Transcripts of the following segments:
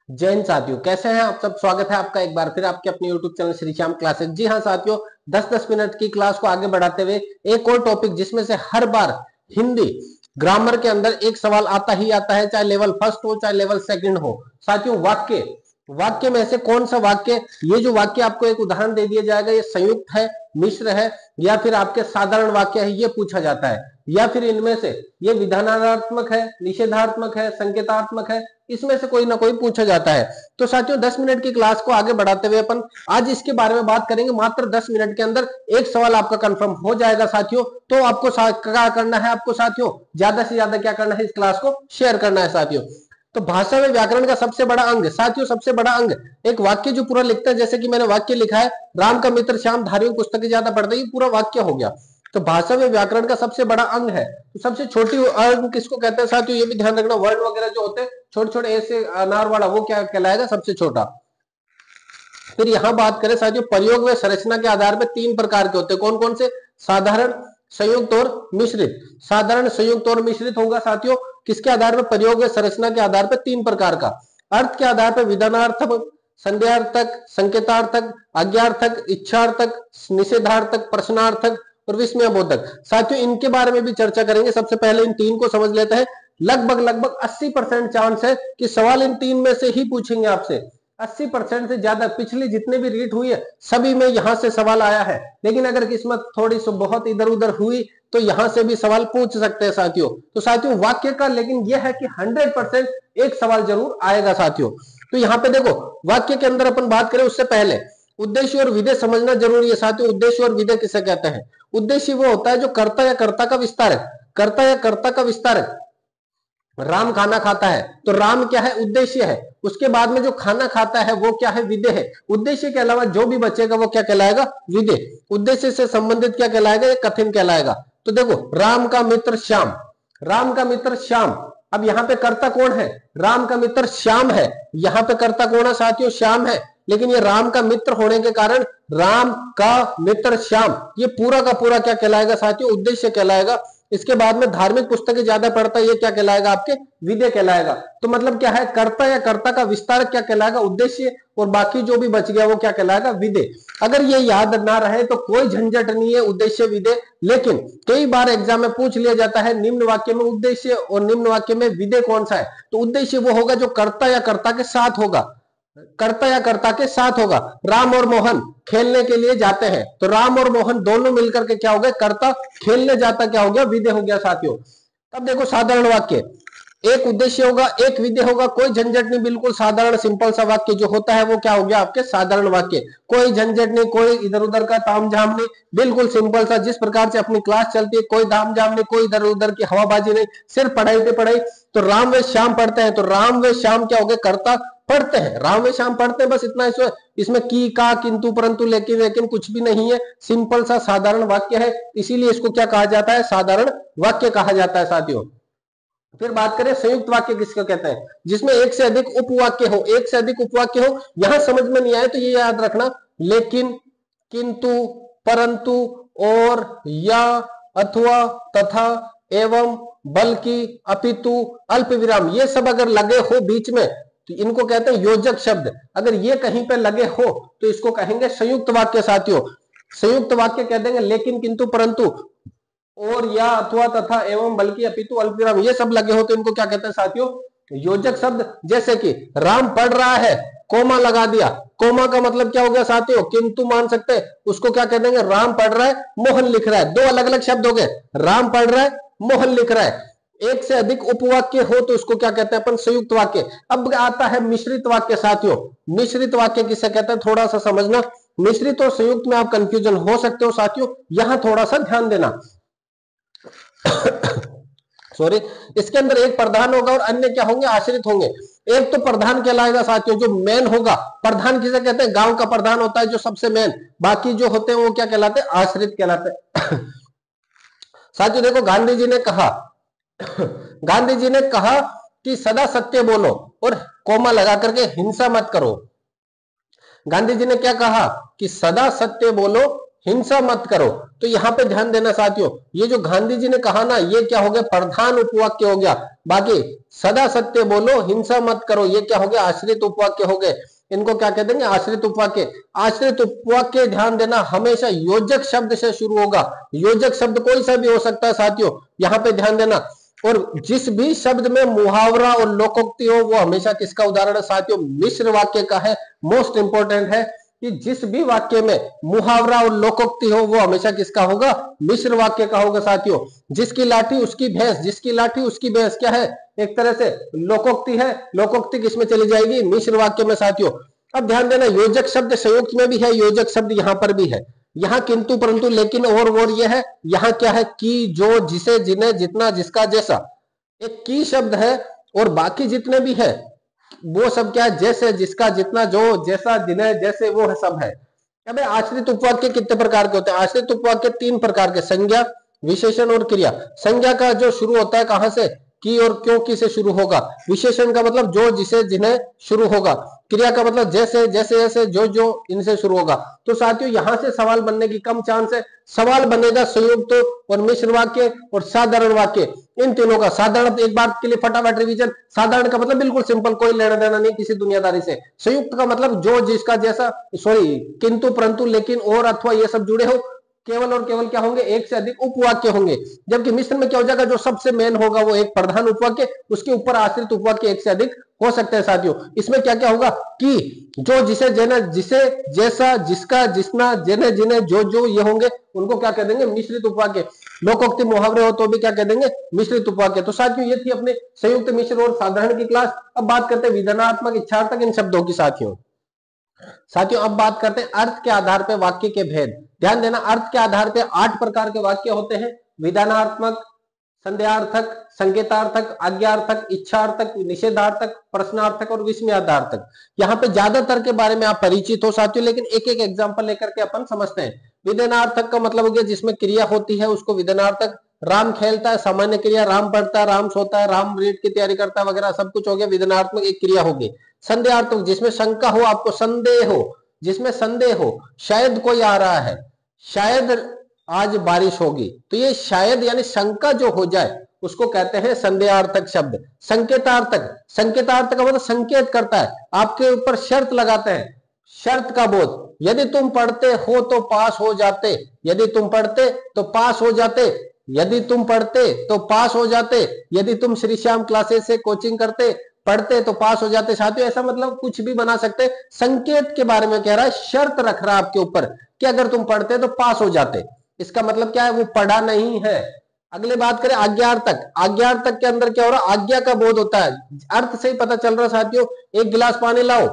जैन साथियों, कैसे हैं आप सब। स्वागत है आपका एक बार फिर आपके अपने YouTube channel Shri Shyam classes. जी हाँ साथियों, 10-10 मिनट की क्लास को आगे बढ़ाते हुए एक और टॉपिक जिसमें से हर बार हिंदी ग्रामर के अंदर एक सवाल आता ही आता है, चाहे लेवल फर्स्ट हो चाहे लेवल सेकंड हो। साथियों, वाक्य वाक्य में से कौन सा वाक्य, ये जो वाक्य आपको एक उदाहरण दे दिया जाएगा, ये संयुक्त है, मिश्र है या फिर आपके साधारण वाक्य है, ये पूछा जाता है। या फिर इनमें से ये विधानात्मक है, निषेधात्मक है, संकेतात्मक है, इसमें से कोई ना कोई पूछा जाता है। तो साथियों, 10 मिनट की क्लास को आगे बढ़ाते हुए अपन आज इसके बारे में बात करेंगे। मात्र 10 मिनट के अंदर एक सवाल आपका कंफर्म हो जाएगा साथियों। तो आपको क्या करना है, आपको साथियों ज्यादा से ज्यादा क्या करना है, इस क्लास को शेयर करना है साथियों। तो भाषा में व्याकरण का सबसे बड़ा अंग साथियों, सबसे बड़ा अंग एक वाक्य जो पूरा लिखता है, जैसे कि मैंने वाक्य लिखा है, राम का मित्र श्याम धार्मिक पुस्तकें ज्यादा पढ़ता है, ये पूरा वाक्य हो गया। तो भाषा में व्याकरण का सबसे बड़ा अंग है। तो सबसे छोटी अंग किसको कहते हैं साथियों, ये भी ध्यान रखना। वर्ण वगैरह जो होते हैं छोटे छोटे ऐसे अनार वाला, वो क्या कहलाएगा, सबसे छोटा। फिर यहां बात करें साथियों, प्रयोग व संरचना के आधार पर 3 प्रकार के होते हैं। कौन कौन से? साधारण, संयुक्त और मिश्रित। साधारण, संयुक्त और मिश्रित होगा साथियों किसके आधार पर? प्रयोग व संरचना के आधार पर 3 प्रकार का। अर्थ के आधार पर विधानार्थक, संदेहार्थक, संकेतार्थक, आज्ञार्थक, इच्छार्थक, निषेधार्थक, प्रश्नार्थक और विस्मयबोधक। साथियों, इनके बारे में भी चर्चा करेंगे। सबसे पहले इन 3 को समझ लेते हैं। लगभग 80% चांस है कि सवाल इन 3 में से ही पूछेंगे आपसे। 80% से ज्यादा पिछली जितने भी रीट हुई है सभी में यहां से सवाल आया है। लेकिन अगर किस्मत थोड़ी सी बहुत इधर उधर हुई तो यहां से भी सवाल पूछ सकते हैं साथियों। तो साथियों, वाक्य का लेकिन यह है कि 100% एक सवाल जरूर आएगा साथियों। तो यहाँ पे देखो, वाक्य के अंदर अपन बात करें उससे पहले उद्देश्य और विधेय समझना जरूरी है साथियों। उद्देश्य और विधेय किसे कहते हैं? उद्देश्य वो होता है जो कर्ता या कर्ता का विस्तार है। कर्ता या कर्ता का विस्तार है। राम खाना खाता है तो राम क्या है? उद्देश्य है। उसके बाद में जो खाना खाता है वो क्या है? विधेय है। उद्देश्य के अलावा जो भी बचेगा वो क्या कहलाएगा? विधेय। उद्देश्य से संबंधित क्या कहलाएगा? ये कथन कहलाएगा। तो देखो, राम का मित्र श्याम, राम का मित्र श्याम। अब यहाँ पे कर्ता कौन है? राम का मित्र श्याम है। यहाँ पे कर्ता कौन है साथियों? श्याम है। लेकिन ये राम का मित्र होने के कारण राम का मित्र श्याम, ये पूरा का पूरा क्या कहलाएगा साथियों? उद्देश्य कहलाएगा। इसके बाद में धार्मिक पुस्तकें ज्यादा पढ़ता है, ये क्या कहलाएगा? आपके विधेय कहलाएगा। तो मतलब क्या है? कर्ता या कर्ता का विस्तार क्या कहलाएगा? उद्देश्य। और बाकी जो भी बच गया वो क्या कहलाएगा? विधेय। अगर ये याद ना रहे तो कोई झंझट नहीं है, उद्देश्य विधेय। लेकिन कई बार एग्जाम में पूछ लिया जाता है निम्न वाक्य में उद्देश्य और निम्न वाक्य में विधेय कौन सा है? तो उद्देश्य वो होगा जो कर्ता या कर्ता के साथ होगा। कर्ता या कर्ता के साथ होगा। राम और मोहन खेलने के लिए जाते हैं तो राम और मोहन दोनों मिलकर के क्या हो गए? कर्ता। खेलने जाता क्या हो गया? विधेय हो गया साथियों। अब देखो, साधारण वाक्य, एक उद्देश्य होगा, एक विधेय होगा, कोई झंझट नहीं, बिल्कुल साधारण सिंपल सा वाक्य जो होता है वो क्या हो गया? आपके साधारण वाक्य। कोई झंझट नहीं, कोई इधर उधर का तामझाम नहीं, बिल्कुल सिंपल सा। जिस प्रकार से अपनी क्लास चलती है, कोई तामझाम नहीं, कोई इधर उधर की हवाबाजी नहीं, सिर्फ पढ़ाई पे पढ़ाई। तो राम व श्याम पढ़ते हैं तो राम व श्याम क्या हो गए? कर्ता। पढ़ते हैं, राम व श्याम पढ़ते हैं, बस इतना। इसमें की, का, किंतु, परंतु, लेकिन लेकिन कुछ भी नहीं है। सिंपल सा साधारण वाक्य है, इसीलिए इसको क्या कहा जाता है? साधारण वाक्य कहा जाता है साथियों। फिर बात करें संयुक्त वाक्य किसको कहते हैं? जिसमें एक से अधिक उपवाक्य हो। एक से अधिक उपवाक्य हो। यहां समझ में नहीं आए तो ये याद रखना, लेकिन, किंतु, परंतु, और, या, अथवा, तथा, एवं, बल्कि, अपितु, अल्प विराम, ये सब अगर लगे हो बीच में तो इनको कहते हैं योजक शब्द। अगर ये कहीं पे लगे हो तो इसको कहेंगे संयुक्त वाक्य साथियों। संयुक्त वाक्य कह देंगे लेकिन, किंतु, परंतु, और, या, अथवा, तथा, एवं, बल्कि, अपितु, अल्पविराम, ये सब लगे हो तो इनको क्या कहते हैं साथियों? योजक शब्द। जैसे कि राम पढ़ रहा है, कोमा लगा दिया। कोमा का मतलब क्या हो गया साथियों? किंतु मान सकते हैं। उसको क्या कह देंगे? राम पढ़ रहा है, मोहन लिख रहा है। दो अलग अलग शब्द हो गए, राम पढ़ रहा है, मोहन लिख रहा है। एक से अधिक उपवाक्य हो तो उसको क्या कहते हैं अपन? संयुक्त वाक्य। अब आता है मिश्रित वाक्य साथियों। मिश्रित वाक्य किसे कहते हैं? थोड़ा सा समझना। मिश्रित और संयुक्त में आप कंफ्यूजन हो सकते हो साथियों, यहां थोड़ा सा ध्यान देना। सॉरी, इसके अंदर एक प्रधान होगा और अन्य क्या होंगे? आश्रित होंगे। एक तो प्रधान कहलाएगा साथियों, जो मेन होगा। प्रधान किसे कहते हैं? गांव का प्रधान होता है जो सबसे मेन। बाकी जो होते हैं वो क्या कहलाते हैं? आश्रित कहलाते हैं। साथियों देखो, गांधी जी ने कहा गांधी जी ने कहा कि सदा सत्य बोलो और कोमा लगा करके हिंसा मत करो। गांधी जी ने क्या कहा? कि सदा सत्य बोलो हिंसा मत करो। तो यहाँ पे ध्यान देना साथियों, ये जो गांधी जी ने कहा ना, ये क्या हो गया, प्रधान उपवाक्य हो गया। बाकी सदा सत्य बोलो, हिंसा मत करो, ये क्या हो गया, आश्रित उपवाक्य हो गए। इनको क्या कह देंगे, आश्रित उपवाक्य। आश्रित उपवाक्य ध्यान देना हमेशा योजक शब्द से शुरू होगा। योजक शब्द कोई सा भी हो सकता है साथियों, यहाँ पे ध्यान देना। और जिस भी शब्द में मुहावरा और लोकोक्ति हो वो हमेशा किसका उदाहरण है साथियों, मिश्र वाक्य का है। मोस्ट इंपोर्टेंट है कि जिस भी वाक्य में मुहावरा और लोकोक्ति हो वो हमेशा किसका होगा, मिश्र वाक्य का होगा साथियों। जिसकी लाठी उसकी भैंस, जिसकी लाठी उसकी भैंस क्या है, एक तरह से लोकोक्ति है। लोकोक्ति किसमें चली जाएगी, मिश्र वाक्य में साथियों। अब ध्यान देना, योजक शब्द संयुक्त में भी है, योजक शब्द यहां पर भी है। यहाँ किंतु परंतु लेकिन और ये है। यहाँ क्या है, की, जो, जिसे, जिन्हें, जितना, जिसका, जैसा। एक की शब्द है और बाकी जितने भी है वो सब क्या है, जैसे, जिसका, जितना, जो, जैसा, जिन्हें, जैसे, वो है सब है। अब आश्रित उपवाक्य कितने प्रकार के होते हैं, आश्रित उपवाक्य 3 प्रकार के, संज्ञा, विशेषण और क्रिया। संज्ञा का जो शुरू होता है कहां से, की और क्यों की से शुरू होगा। विशेषण का मतलब जो, जिसे, जिन्हें शुरू होगा। क्रिया का मतलब जैसे, जैसे, जैसे, जो, जो, इनसे शुरू होगा। तो साथियों यहां से सवाल बनने की कम चांस है। सवाल बनेगा संयुक्त और मिश्र वाक्य और साधारण वाक्य, इन तीनों का। साधारण, एक बात के लिए फटाफट रिवीजन, साधारण का मतलब बिल्कुल सिंपल, कोई लेना देना नहीं किसी दुनियादारी से। संयुक्त का मतलब जो, जिसका, जैसा, सॉरी, किंतु, परंतु, लेकिन, और, अथवा, ये सब जुड़े हो। केवल और केवल क्या होंगे, एक से अधिक उपवाक्य होंगे। जबकि मिश्र में क्या हो जाएगा, जो सबसे मेन होगा वो एक प्रधान उपवाक्य, उसके ऊपर आश्रित उपवाक्य एक से अधिक हो सकते हैं साथियों। इसमें क्या क्या होगा, कि, जो, जिसे, जिन्हें, जिसे, जैसा, जिसका, जिसना, जिन्हें, जिन्हें, जो, जो, ये होंगे, उनको क्या कह देंगे, मिश्रित उपवाक्य। लोकोक्ति मुहावरे हो तो भी क्या कह देंगे, मिश्रित उपवाक्य। तो साथियों ये थी अपने संयुक्त, मिश्र और साधारण की क्लास। अब बात करते हैं विधानात्मक, इच्छार्थक इन शब्दों की साथियों। साथियों अब बात करते हैं अर्थ के आधार पर वाक्य के भेद। ध्यान देना, अर्थ के आधार पर 8 प्रकार के वाक्य होते हैं। विधानात्मक, संदेहार्थक, संकेतार्थक, आज्ञार्थक, इच्छार्थक, निषेधार्थक, प्रश्नार्थक और विस्मयार्थक। यहाँ पे ज्यादातर के बारे में आप परिचित हो साथियों, लेकिन एक एक एग्जांपल लेकर के अपन समझते हैं। विधानार्थक का मतलब हो गया जिसमें क्रिया होती है उसको विधानार्थक। राम खेलता है, सामान्य क्रिया। राम पढ़ता है, राम सोता है, राम रीड की तैयारी करता है वगैरह सब कुछ हो गया, विधानात्मक एक क्रिया होगी। संदेहार्थक जिसमें शंका हो, आपको संदेह हो, जिसमें संदेह हो, शायद कोई आ रहा है, शायद आज बारिश होगी, तो ये शायद यानी शंका जो हो जाए उसको कहते हैं संदेहार्थक शब्द। संकेतार्थक, संकेतार्थक का मतलब संकेत करता है, आपके ऊपर शर्त लगाते हैं, शर्त का बोध। यदि तुम पढ़ते हो तो पास हो जाते, यदि तुम पढ़ते तो पास हो जाते, यदि तुम पढ़ते तो पास हो जाते, यदि तुम श्री श्याम क्लासेस से कोचिंग करते, पढ़ते तो पास हो जाते। साथियों ऐसा मतलब कुछ भी बना सकते। संकेत के बारे में कह रहा है, शर्त रख रहा है आपके ऊपर कि अगर तुम पढ़ते तो पास हो जाते। इसका मतलब क्या है, वो पढ़ा नहीं है। अगले बात करें आज्ञार्थक। आज्ञार्थक के अंदर क्या हो रहा है, आज्ञा का बोध होता है। अर्थ से ही पता चल रहा है साथियों, एक गिलास पानी लाओ,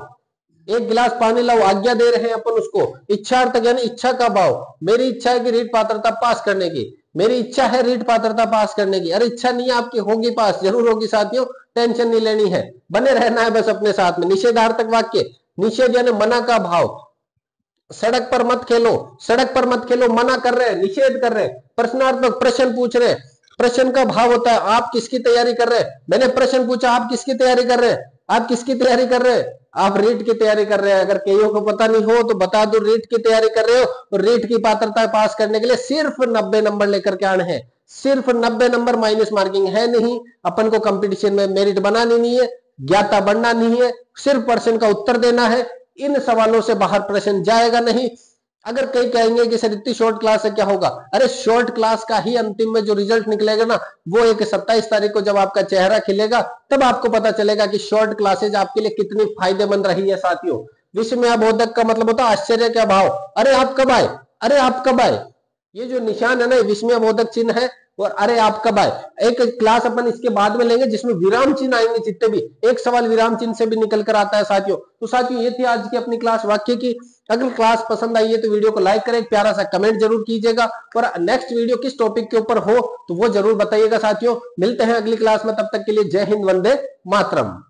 एक गिलास पानी लाओ, आज्ञा दे रहे हैं अपन उसको। इच्छार्थक यानी इच्छा का भाव, मेरी इच्छा है कि रीट पात्रता पास करने की, मेरी इच्छा है रीट पात्रता पास करने की। अरे इच्छा नहीं है आपकी, होगी पास, जरूर होगी साथियों, टेंशन नहीं लेनी है, बने रहना है बस अपने साथ में। निषेधार्थक वाक्य, निषेध यानी मना का भाव। सड़क पर मत खेलो, सड़क पर मत खेलो, मना कर रहे हैं, निषेध कर रहे हैं। प्रश्नार्थक, प्रश्न पूछ रहे हैं, प्रश्न का भाव होता है आप किसकी तैयारी कर रहे हैं। मैंने प्रश्न पूछा, आप किसकी तैयारी कर रहे हैं, आप किसकी तैयारी कर रहे हैं, आप रीट की तैयारी कर रहे हैं। अगर कईयों को पता नहीं हो तो बता दो, रीट की तैयारी कर रहे हो और रीट की पात्रता पास करने के लिए सिर्फ 90 नंबर लेकर के आने हैं। सिर्फ 90 नंबर, माइनस मार्किंग है नहीं। अपन को कंपटीशन में मेरिट बनानी नहीं है, ज्ञाता बनना नहीं है, सिर्फ प्रश्न का उत्तर देना है। इन सवालों से बाहर प्रश्न जाएगा नहीं। अगर कई कहेंगे कि सर इतनी शॉर्ट क्लास है क्या होगा, अरे शॉर्ट क्लास का ही अंतिम में जो रिजल्ट निकलेगा ना, वो एक 27 तारीख को जब आपका चेहरा खिलेगा तब आपको पता चलेगा कि शॉर्ट क्लासेज आपके लिए कितनी फायदेमंद रही है साथियों। विस्मयाबोधक का मतलब होता है आश्चर्य का भाव। अरे आप कब आए, अरे आप कब आए, ये जो निशान है ना, विस्मयाबोधक चिन्ह है। और अरे आप कब आए, एक क्लास अपन इसके बाद में लेंगे जिसमें विराम चिन्ह आएंगे, जितने भी एक सवाल विराम चिन्ह से भी निकल कर आता है साथियों। तो साथियों ये थी आज की अपनी क्लास वाक्य की। अगर क्लास पसंद आई है तो वीडियो को लाइक करें, एक प्यारा सा कमेंट जरूर कीजिएगा, और नेक्स्ट वीडियो किस टॉपिक के ऊपर हो तो वो जरूर बताइएगा साथियों। मिलते हैं अगली क्लास में, तब तक के लिए जय हिंद, वंदे मातरम।